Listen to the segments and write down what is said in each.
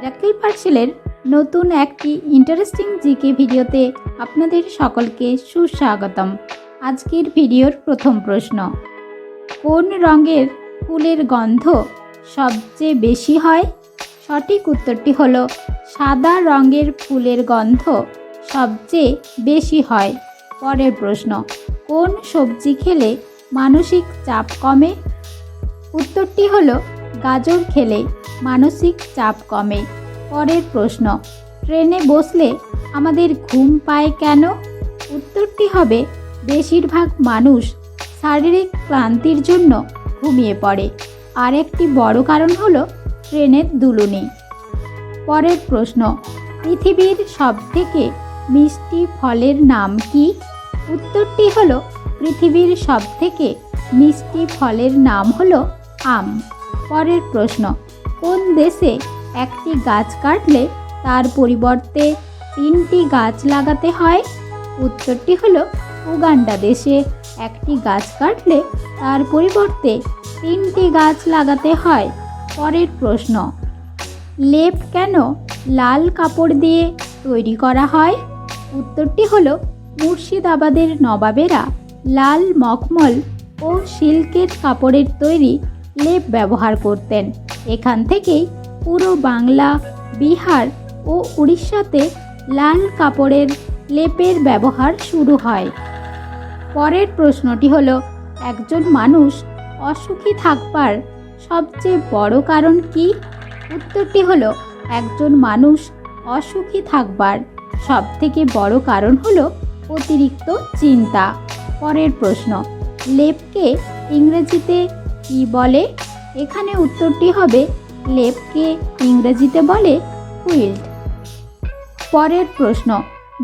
মিরাক্কেল পার্সেলের নতুন একটি interesting GK ভিডিওতে আপনাদের সকলকে সুস্বাগতম। আজকের ভিডিওর প্রথম প্রশ্ন, কোন রঙের ফুলের গন্ধ সবচেয়ে বেশি হয়? সঠিক উত্তরটি হলো সাদা রঙের ফুলের গন্ধ সবচেয়ে বেশি হয়। পরের প্রশ্ন, কোন সবজি খেলে মানসিক চাপ কমে? উত্তরটি হলো গাজর খেলে মানসিক চাপ কমে। পরের প্রশ্ন, ট্রেনে বসলে আমাদের ঘুম পায় কেন? উত্তরটি হবে বেশিরভাগ মানুষ শারীরিক ক্লান্তির জন্য ঘুমিয়ে পড়ে। আর একটি বড় কারণ হলো ট্রেনের দুলুনি। পরের প্রশ্ন, পৃথিবীর সবথেকে মিষ্টি ফলের নাম কি? উত্তরটি হলো পৃথিবীর সবথেকে মিষ্টি ফলের নাম হলো আম। পরের প্রশ্ন, কোন দেশে একটি গাছ কাটলে তার পরিবর্তে 3টি গাছ লাগাতে হয়? উত্তরটি হলো উগান্ডা দেশে একটি গাছ কাটলে তার পরিবর্তে 3টি গাছ লাগাতে হয়। পরের প্রশ্ন, লেপ কেন লাল কাপড় দিয়ে তৈরি করা হয়? উত্তরটি হলো মুর্শিদাবাদের নবাবেরা লাল মখমল ও সিল্কের কাপড়ের তৈরি লেপ ব্যবহার করতেন। এখান থেকেই পুরো বাংলা, বিহার ও উড়িষ্যাতে লাল কাপড়ের লেপের ব্যবহার শুরু হয়। পরের প্রশ্নটি হলো, একজন মানুষ অসুখী থাকবার সবচেয়ে বড় কারণ কি? উত্তরটি হলো একজন মানুষ অসুখী থাকবার সবথেকে বড় কারণ হলো অতিরিক্ত চিন্তা। পরের প্রশ্ন, লেপকে ইংরেজিতে কি বলে? এখানে উত্তরটি হবে লেপকে ইংরেজিতে বলে কুইল্ট। পরের প্রশ্ন,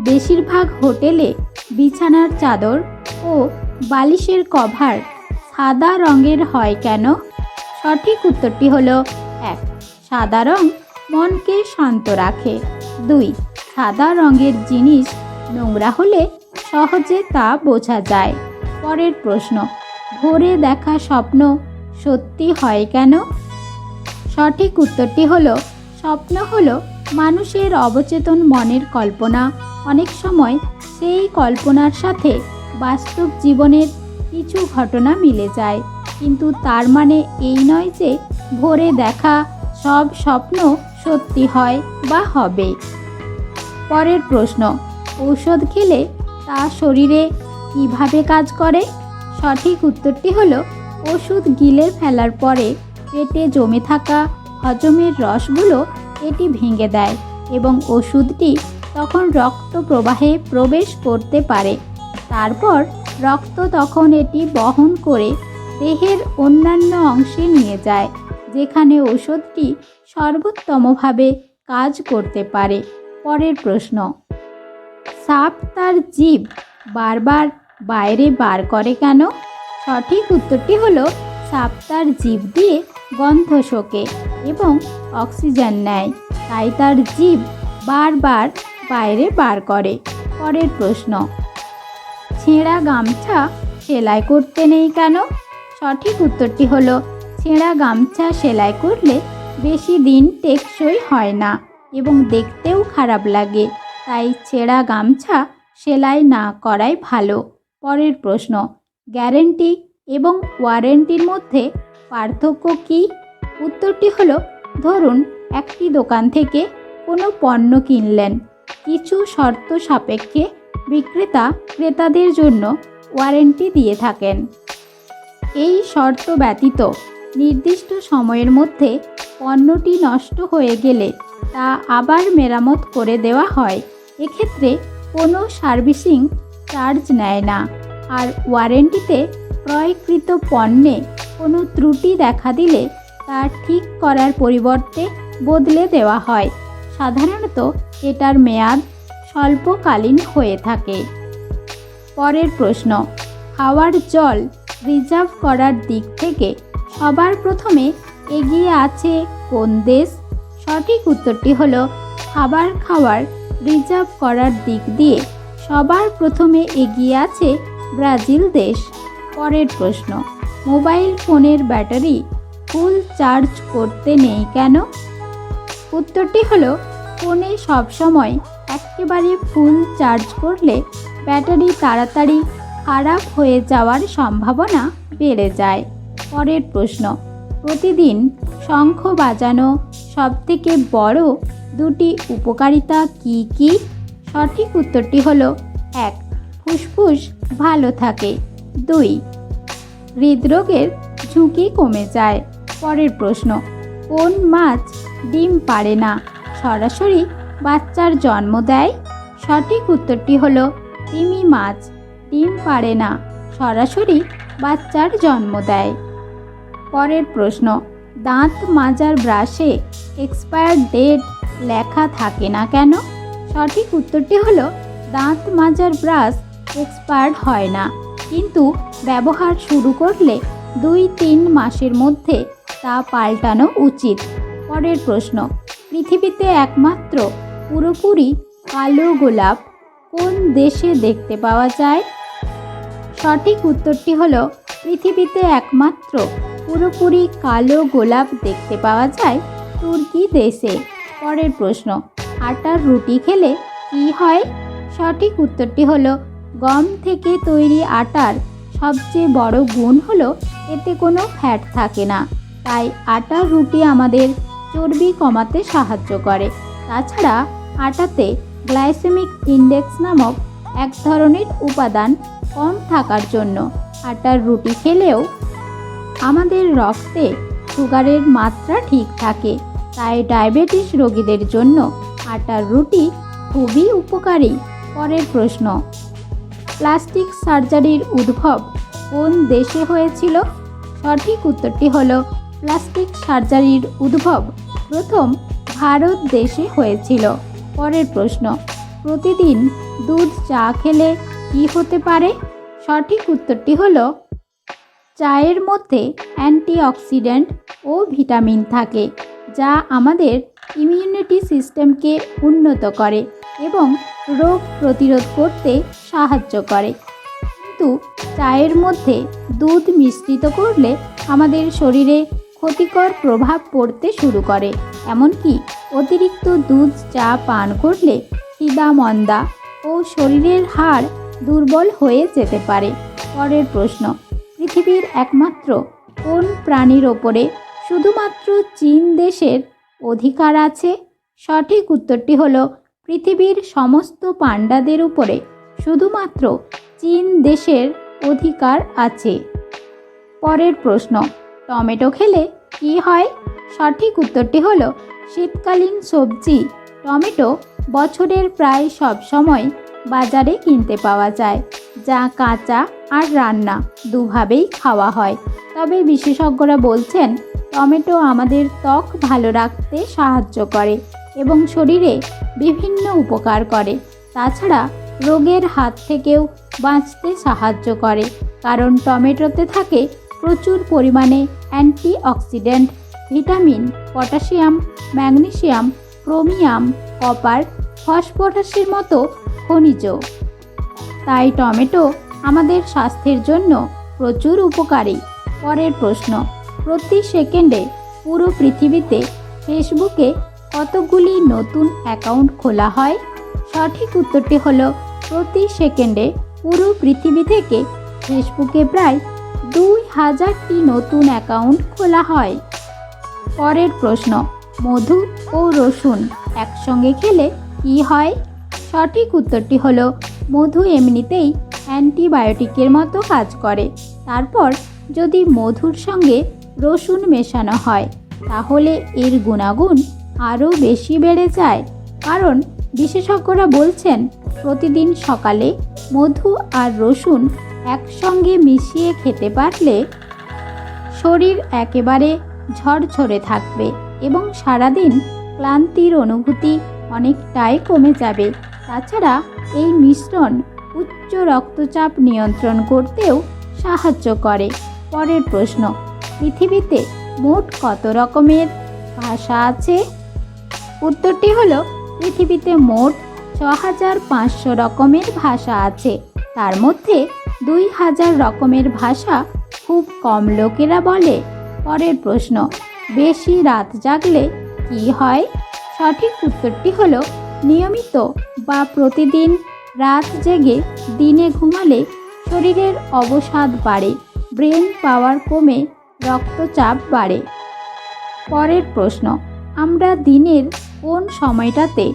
বেশিরভাগ হোটেলে বিছানার চাদর ও বালিশের কভার সাদা রঙের হয় কেন? সঠিক উত্তরটি হলো 1. সাদা রং মনকে শান্ত রাখে। 2. সাদা রঙের জিনিস নোংরা হলে সহজে তা বোঝা যায়। পরের প্রশ্ন, ভোরে দেখা স্বপ্ন সত্যি হয় কেন? সঠিক উত্তরটি হলো স্বপ্ন হলো মানুষের অবচেতন মনের কল্পনা। অনেক সময় সেই কল্পনার সাথে বাস্তব জীবনের কিছু ঘটনা মিলে যায়, কিন্তু তার মানে এই নয় যে ভোরে দেখা সব স্বপ্ন সত্যি হয় বা হবে। পরের প্রশ্ন, ঔষধ খেলে তা শরীরে কিভাবে কাজ করে? সঠিক উত্তরটি হলো ওষুধ গিলে ফেলার পরে পেটে জমে থাকা হজমের রসগুলো এটি ভেঙে দেয় এবং ওষুধটি তখন রক্ত প্রবাহে প্রবেশ করতে পারে। তারপর রক্ত তখন এটি বহন করে দেহের অন্যান্য অংশে নিয়ে যায়, যেখানে ওষুধটি সর্বোত্তমভাবে কাজ করতে পারে। পরের প্রশ্ন, সাপ তার জিভ বারবার বাইরে বার করে কেন? সঠিক উত্তরটি হলো সাপ তার জিভ দিয়ে গন্ধ শোকে এবং অক্সিজেন নেয়, তাই তার জিভ বারবার বাইরে বার করে। পরের প্রশ্ন, ছেঁড়া গামছা সেলাই করতে নেই কেন? সঠিক উত্তরটি হলো ছেঁড়া গামছা সেলাই করলে বেশি দিন টেকসই হয় না এবং দেখতেও খারাপ লাগে, তাই ছেঁড়া গামছা সেলাই না করাই ভালো। পরের প্রশ্ন, গ্যারেন্টি এবং ওয়ারেন্টির মধ্যে পার্থক্য কী? উত্তরটি হলো, ধরুন একটি দোকান থেকে কোনো পণ্য কিনলেন, কিছু শর্ত সাপেক্ষে বিক্রেতা ক্রেতাদের জন্য ওয়ারেন্টি দিয়ে থাকেন। এই শর্ত ব্যতীত নির্দিষ্ট সময়ের মধ্যে পণ্যটি নষ্ট হয়ে গেলে তা আবার মেরামত করে দেওয়া হয়। এক্ষেত্রে কোনো সার্ভিসিং চার্জ নেয় না। আর ওয়ারেন্টিতে ক্রয়কৃত পণ্যে কোনো ত্রুটি দেখা দিলে তা ঠিক করার পরিবর্তে বদলে দেওয়া হয়। সাধারণত এটার মেয়াদ স্বল্পকালীন হয়ে থাকে। পরের প্রশ্ন, খাওয়ার জল রিজার্ভ করার দিক থেকে সবার প্রথমে এগিয়ে আছে কোন দেশ? সঠিক উত্তরটি হলো খাবার রিজার্ভ করার দিক দিয়ে সবার প্রথমে এগিয়ে আছে ব্রাজিল দেশ। পরের প্রশ্ন, মোবাইল ফোনের ব্যাটারি ফুল চার্জ করতে নেই কেন? উত্তরটি হলো ফোনে সবসময় একেবারে ফুল চার্জ করলে ব্যাটারি তাড়াতাড়ি খারাপ হয়ে যাওয়ার সম্ভাবনা বেড়ে যায়। পরের প্রশ্ন, প্রতিদিন শঙ্খ বাজানো সবথেকে বড় দুটি উপকারিতা কি কি? সঠিক উত্তরটি হলো 1. ফুসফুস ভালো থাকে। 2. হৃদরোগের ঝুঁকি কমে যায়। পরের প্রশ্ন, কোন মাছ ডিম পাড়ে না, সরাসরি বাচ্চার জন্ম দেয়? সঠিক উত্তরটি হলো তিমি মাছ ডিম পাড়ে না, সরাসরি বাচ্চার জন্ম দেয়। পরের প্রশ্ন, দাঁত মাজার ব্রাশে এক্সপায়ার ডেট লেখা থাকে না কেন? সঠিক উত্তরটি হলো দাঁত মাজার ব্রাশ এক্সপায়ার্ড হয় না, কিন্তু ব্যবহার শুরু করলে 2-3 মাসের মধ্যে তা পাল্টানো উচিত। পরের প্রশ্ন, পৃথিবীতে একমাত্র পুরোপুরি কালো গোলাপ কোন দেশে দেখতে পাওয়া যায়? সঠিক উত্তরটি হলো পৃথিবীতে একমাত্র পুরোপুরি কালো গোলাপ দেখতে পাওয়া যায় তুর্কি দেশে। পরের প্রশ্ন, আটার রুটি খেলে কি হয়? সঠিক উত্তরটি হলো গম থেকে তৈরি আটার সবচেয়ে বড় গুণ হলো এতে কোনো ফ্যাট থাকে না, তাই আটার রুটি আমাদের চর্বি কমাতে সাহায্য করে। তাছাড়া আটাতে গ্লাইসেমিক ইন্ডেক্স নামক এক ধরনের উপাদান কম থাকার জন্য আটার রুটি খেলেও আমাদের রক্তে সুগারের মাত্রা ঠিক থাকে, তাই ডায়াবেটিস রোগীদের জন্য আটার রুটি খুবই উপকারী। পরের প্রশ্ন, প্লাস্টিক সার্জারির উদ্ভব কোন দেশে হয়েছিল? সঠিক উত্তরটি হলো প্লাস্টিক সার্জারির উদ্ভব প্রথম ভারত দেশে হয়েছিল। পরের প্রশ্ন, প্রতিদিন দুধ চা খেলে কি হতে পারে? সঠিক উত্তরটি হলো চায়ের মধ্যে অ্যান্টিঅক্সিডেন্ট ও ভিটামিন থাকে, যা আমাদের ইমিউনিটি সিস্টেমকে উন্নত করে এবং রোগ প্রতিরোধ করতে সাহায্য করে। কিন্তু চায়ের মধ্যে দুধ মিশ্রিত করলে আমাদের শরীরে ক্ষতিকর প্রভাব পড়তে শুরু করে, এমনকি অতিরিক্ত দুধ চা পান করলে খিদা মন্দা ও শরীরের হাড় দুর্বল হয়ে যেতে পারে। পরের প্রশ্ন, পৃথিবীর একমাত্র কোন প্রাণীর ওপরে শুধুমাত্র চীন দেশের অধিকার আছে? সঠিক উত্তরটি হলো পৃথিবীর সমস্ত পান্ডাদের উপরে শুধুমাত্র চীন দেশের অধিকার আছে। পরের প্রশ্ন, টমেটো খেলে কি হয়? সঠিক উত্তরটি হলো শীতকালীন সবজি টমেটো বছরের প্রায় সব সময় বাজারে কিনতে পাওয়া যায়, যা কাঁচা আর রান্না দুভাবেই খাওয়া হয়। তবে বিশেষজ্ঞরা বলছেন টমেটো আমাদের ত্বক ভালো রাখতে সাহায্য করে এবং শরীরে বিভিন্ন উপকার করে। তাছাড়া রোগের হাত থেকেও বাঁচতে সাহায্য করে, কারণ টমেটোতে থাকে প্রচুর পরিমাণে antioxidant, vitamin, potassium, magnesium, chromium, copper, ফসফরাসের মতো খনিজ। তাই টমেটো আমাদের স্বাস্থ্যের জন্য প্রচুর উপকারী। পরের প্রশ্ন, প্রতি সেকেন্ডে পুরো পৃথিবীতে ফেসবুকে কতগুলি নতুন অ্যাকাউন্ট খোলা হয়? সঠিক উত্তরটি হলো প্রতি সেকেন্ডে পুরো পৃথিবী থেকে ফেসবুকে প্রায় 2000টি নতুন অ্যাকাউন্ট খোলা হয়। পরের প্রশ্ন, মধু ও রসুন একসঙ্গে খেলে কি হয়? সঠিক উত্তরটি হলো মধু এমনিতেই অ্যান্টিবায়োটিকের মতো কাজ করে, তারপর যদি মধুর সঙ্গে রসুন মেশানো হয় তাহলে এর গুণাগুণ আরও বেশি বেড়ে যায়। কারণ বিশেষজ্ঞরা বলছেন প্রতিদিন সকালে মধু আর রসুন একসঙ্গে মিশিয়ে খেতে পারলে শরীর একেবারে ঝরঝরে থাকবে এবং সারাদিন ক্লান্তির অনুভূতি অনেকটাই কমে যাবে। তাছাড়া এই মিশ্রণ উচ্চ রক্তচাপ নিয়ন্ত্রণ করতেও সাহায্য করে। পরের প্রশ্ন, পৃথিবীতে মোট কত রকমের ভাষা আছে? উত্তরটি হলো পৃথিবীতে মোট 6500 রকমের ভাষা আছে। তার মধ্যে 2000 রকমের ভাষা খুব কম লোকেরা বলে। পরের প্রশ্ন, বেশি রাত জাগলে কি হয়? সঠিক উত্তরটি হলো নিয়মিত বা প্রতিদিন রাত জেগে দিনে ঘুমালে শরীরের অবসাদ বাড়ে, ব্রেন পাওয়ার কমে, রক্তচাপ বাড়ে। পরের প্রশ্ন, আমরা দিনের কোন সময়টাতে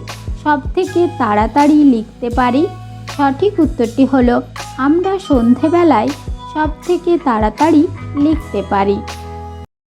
সবথেকে তাড়াতাড়ি লিখতে পারি? সঠিক উত্তরটি হলো আমরা সন্ধেবেলায় সবথেকে তাড়াতাড়ি লিখতে পারি।